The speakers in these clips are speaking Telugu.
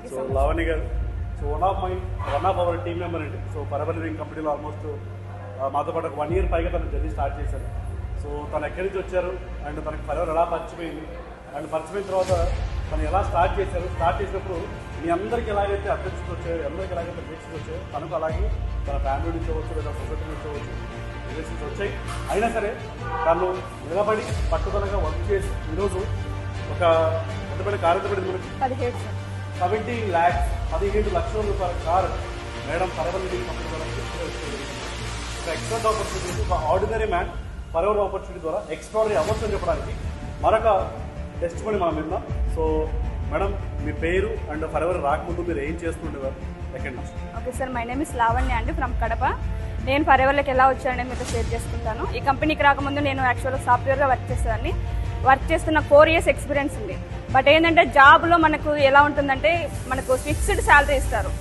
సో లావణ్య గారు, so one of our team member అండి. సో ఫరెవర్ లివింగ్ కంపెనీలో ఆల్మోస్ట్ మాతో పాటు 1 year పైగా తను జర్నీ స్టార్ట్ చేశారు. సో తను ఎక్కడి నుంచి వచ్చారు అండ్ తనకి ఫరెవర్ ఎలా పరిచయమైంది అండ్ పరిచయమైన తర్వాత తను ఎలా స్టార్ట్ చేశారు, స్టార్ట్ చేసినప్పుడు మీ అందరికీ ఎలాగైతే అభ్యర్థులు వచ్చాయో, అందరికీ ఎలాగైతే ప్రేక్షకులు వచ్చాయో, తనకు అలాగే తన ఫ్యామిలీ నుంచి అవ్వచ్చు లేదా సొసైటీ నుంచి అవ్వచ్చు రిలేషన్స్ వచ్చాయి. అయినా సరే తను నిలబడి పట్టుదలగా వర్క్ చేసి ఈరోజు ఒక ఎంతపైన కారు ఎంత పడింది మనకి 17 lakhs 17 లక్షల రూపాయల car madam forever living company ద్వారా ఒక ఎక్స్ట్రా ఆపర్చునిటీ, ఒక ఆర్డినరీ మ్యాన్ ఫరెవర్ ఆపర్చునిటీ ద్వారా ఎక్స్ట్రాడరీ అవ్వచ్చు అని చెప్పడానికి మరొక టెస్ట్ మనీ మనం విన్నాం. సో మేడం, మీ పేరు అండ్ ఫరెవర్ రాకముందు మీరు ఏం చేస్తుండేవారు, ఎక్కడి నుంచి? Okay sir, my name is Lavanya అండి, ఫ్రమ్ కడప. నేను ఫరెవర్లోకి ఎలా వచ్చానని మీతో షేర్ చేసుకుంటాను. ఈ కంపెనీకి రాకముందు నేను యాక్చువల్గా సాఫ్ట్వేర్గా వర్క్ చేసేదాన్ని. వర్క్ చేస్తున్న 4 years ఎక్స్పీరియన్స్ ఉంది. బట్ ఏంటంటే జాబ్లో మనకు ఎలా ఉంటుందంటే మనకు ఫిక్స్డ్ శాలరీ ఇస్తారు.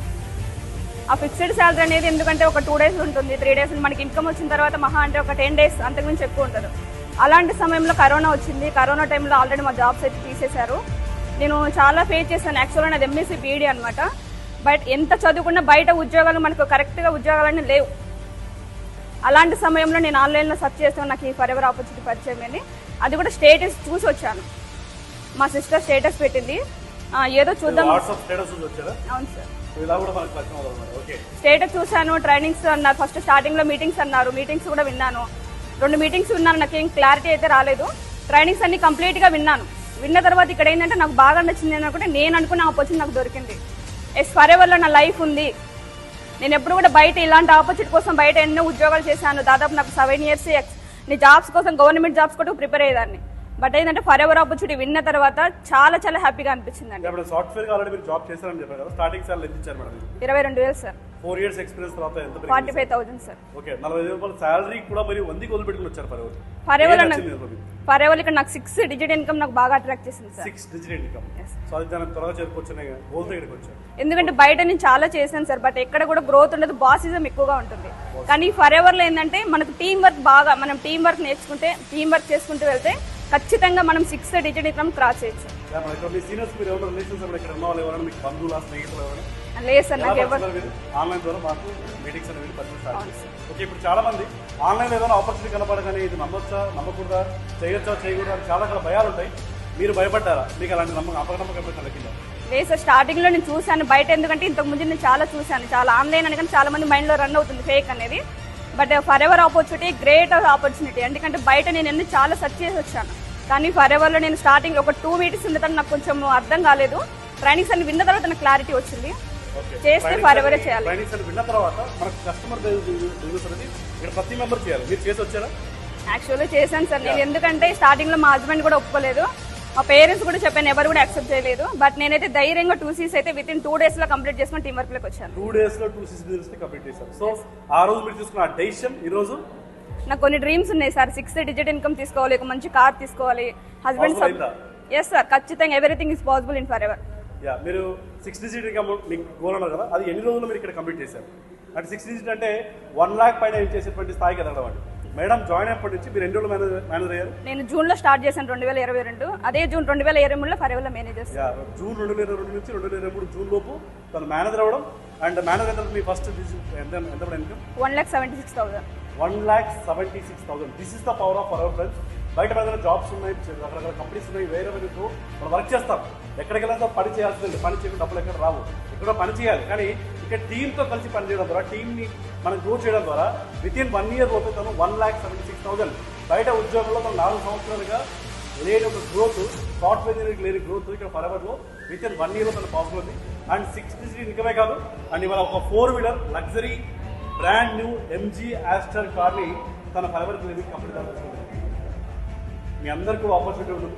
ఆ ఫిక్స్డ్ శాలరీ అనేది ఎందుకంటే ఒక 2 days ఉంటుంది, 3 days మనకి ఇన్కమ్ వచ్చిన తర్వాత మహా అంటే ఒక 10 days అంతకుమించి ఎక్కువ ఉంటుంది. అలాంటి సమయంలో కరోనా వచ్చింది. కరోనా టైంలో ఆల్రెడీ మా జాబ్స్ అయితే తీసేశారు. నేను చాలా ఫేస్ చేశాను. యాక్చువల్గా నాది MSc BD అనమాట. బట్ ఎంత చదువుకున్నా బయట ఉద్యోగాలు మనకు కరెక్ట్గా ఉద్యోగాలన్నీ లేవు. అలాంటి సమయంలో నేను ఆన్లైన్లో సెర్చ్ చేస్తాను, నాకు ఈ ఫరెవర్ ఆపర్చునిటీ పరిచయం అని. అది కూడా స్టేటస్ చూసి వచ్చాను. మా సిస్టర్ స్టేటస్ పెట్టింది, ఏదో చూద్దాం. అవును సార్, స్టేటస్ చూశాను. ట్రైనింగ్స్ అన్నారు, ఫస్ట్ స్టార్టింగ్లో మీటింగ్స్ అన్నారు. మీటింగ్స్ కూడా విన్నాను. 2 meetings విన్నాను. నాకేం క్లారిటీ అయితే రాలేదు. ట్రైనింగ్స్ అన్ని కంప్లీట్గా విన్నాను. విన్న తర్వాత ఇక్కడ ఏంటంటే నాకు బాగా నచ్చింది అనుకుంటే నేను అనుకున్న ఆపర్చునిటీ నాకు దొరికింది. ఫరెవర్లో నా లైఫ్ ఉంది. నేను ఎప్పుడు కూడా బయట ఇలాంటి ఆపర్చునిటీ కోసం బయట ఎన్నో ఉద్యోగాలు చేశాను. దాదాపు నాకు 7 years నేను జాబ్స్ కోసం గవర్నమెంట్ జాబ్స్ కూడా ప్రిపేర్ అయ్యేదాన్ని. బట్ ఏంటంటే ఫరెవర్ ఆపర్చునిటీ విన్న తర్వాత చాలా చాలా హ్యాపీగా అనిపించింది. సాఫ్ట్వేర్ ఆల్రెడీ మీరు జాబ్ చేశారని చెప్పారు కదా, స్టార్టింగ్ సార్ ఎంత ఇచ్చారు మేడం? 22,000 సార్. 4 years ఎక్స్పీరియన్స్ తర్వాత ఎంత? 45,000 సార్. ఓకే, 40,000 రూపాయల సాలరీ కూడా మరి 100కి వదిలిపెట్టుకుని వచ్చారు ఫరెవర్ ఇక్కడ నాకు 6 digit ఇన్కమ్ నాకు బాగా అట్రాక్ట్ చేసింది సార్. 6 digit income. సో అది దానికి త్వరగా చేరుకొచ్చాను, గోల్ దగ్గరికి వచ్చాను. ఎందుకంటే బయట నేను చాలా చేశాను సార్, బట్ ఎక్కడ కూడా గ్రోత్ ఉండదు, బాసిజం ఎక్కువగా ఉంటుంది. కానీ ఫరెవర్లో ఏంటంటే మనకు టీం వర్క్ బాగా, మనం టీం వర్క్ నేర్చుకుంటే, టీం వర్క్ చేసుకుంటూ వెళ్తే ఖచ్చితంగా మనం 6 digit ఇన్కమ్ క్రాస్ చేయొచ్చు. లేదు సార్, నాకు ఎవరు ఆన్లైన్ ద్వారా మాకు మీటింగ్స్ అనేవి పరిచయం. ఓకే, ఇప్పుడు చాలా మంది ఆన్లైన్ ఏదైనా ఆపర్చునిటీ కనపడగానే ఇది నమ్మొచ్చా, నమ్మకూడదా, చేయొచ్చా, చేయకూడదా అని చాలా చాలా భయాలు ఉంటాయి. మీరు భయపడ్డారా? మీకు అలాంటి అపనమ్మకం ఎప్పుడు కలిగిందా? లేదు సార్, స్టార్టింగ్ లో నేను చూశాను బయట. ఎందుకంటే ఇంతకు ముందు నేను చాలా చూశాను, చాలా ఆన్లైన్ అని, కానీ చాలా మంది మైండ్ లో రన్ అవుతుంది ఫేక్ అనేది. But forever opportunity great opportunity. ఎందుకంటే బయట నేను ఎన్ని చాలా సెర్చ్ చేసి వచ్చాను, కానీ ఫరెవర్లో నేను స్టార్టింగ్ ఒక 2 meetings ఉన్న తర్వాత నాకు కొంచెం అర్థం కాలేదు. ట్రైనింగ్స్ అన్ని విన్న తర్వాత నాకు క్లారిటీ వచ్చింది, చేస్తే ఫరెవరే చేయాలి. ట్రైనింగ్స్ అన్ని విన్న తర్వాత మనకు కస్టమర్ బిజినెస్ అనేది ఇక్కడ ప్రతి మెంబర్ చేయాలి. మీరు చేసి వచ్చారా? యాక్చువల్గా చేశాను సార్ నేను. ఎందుకంటే స్టార్టింగ్ లో మా హస్బెండ్ కూడా ఒప్పుకోలేదు, మా పేరెంట్స్ కూడా చెప్పాను, ఎవరు కూడా యాక్సెప్ట్ చేయలేదు. బట్ నేనైతే ధైర్యంగా 2 Cs అయితే వితిన్ 2 days లో కంప్లీట్ చేసుకుని టీం వర్క్ లోకి వచ్చాను. 2 days లో 2 Cs బిజినెస్ ని కంప్లీట్ చేశారు. సో ఆ రోజు మీరు తీసుకున్న ఆ డెసిషన్ ఈ రోజు నాకు కొన్ని డ్రీమ్స్ ఉన్నాయి సార్. 6 digit ఇన్కమ్ తీసుకోవాలి, ఒక మంచి కార్ తీసుకోవాలి, హస్బెండ్. ఎస్ సార్, ఖచ్చితంగా everything is possible in forever. Yeah, మీరు 6 digit ఇన్కమ్ మీకు గోల్ అన్నారు కదా, అది ఎన్ని రోజుల్లో మీరు ఇక్కడ కంప్లీట్ చేశారు? అంటే 6 digit అంటే 1 lakh పైన ఏం చేసేటువంటి స్థాయికి ఎదగడం అండి. మేడం జాయిన్ అయినప్పటి నుంచి మీరు 2 రోజులు మేనేజర్ అయ్యారు? నేను జూన్ లో స్టార్ట్ చేశాను 2022. అదే జూన్ 2023 లో ఫరెవర్లో మేనేజర్. జూన్ 2022 నుంచి 2023 జూన్ లోపు తను మేనేజర్ అవ్వడం. అండ్ మేనేజర్ ఎంత మీ ఫస్ట్ ఎంత income? 1,76,000. 1,76,000. This is the power of forever friends. బయట ఏదైనా జాబ్స్ ఉన్నాయి, రకరకాల కంపెనీస్ ఉన్నాయి, వేరే వేరే మనం వర్క్ చేస్తాం. ఎక్కడికి వెళ్ళినా పని చేయాల్సిందండి, పని చేయడం డబ్బులు ఎక్కడ రావు, ఎక్కడో పని చేయాలి. కానీ ఇక్కడ టీంతో కలిసి పని చేయడం ద్వారా, టీంని మనం గ్రో చేయడం ద్వారా వితిన్ 1 year లోపు తను 1,76,000 బయట ఉద్యోగంలో తను 4 సంవత్సరాలుగా లేని ఒక గ్రోత్, సాఫ్ట్వేర్ ఇంజనీరింగ్ లేని గ్రోత్ ఇక్కడ ఫరెవర్లో వితిన్ 1 year తను పాసిబుల్ ఉంది. అండ్ 6 digit ఇన్కమే కాదు, అండ్ ఇవాళ ఒక 4-wheeler luxury brand new MG Aster కార్ని తన ఫరెవర్ కంపెనీ. మీ అందరికీ ఆపర్చునిటీ ఉంటుంది.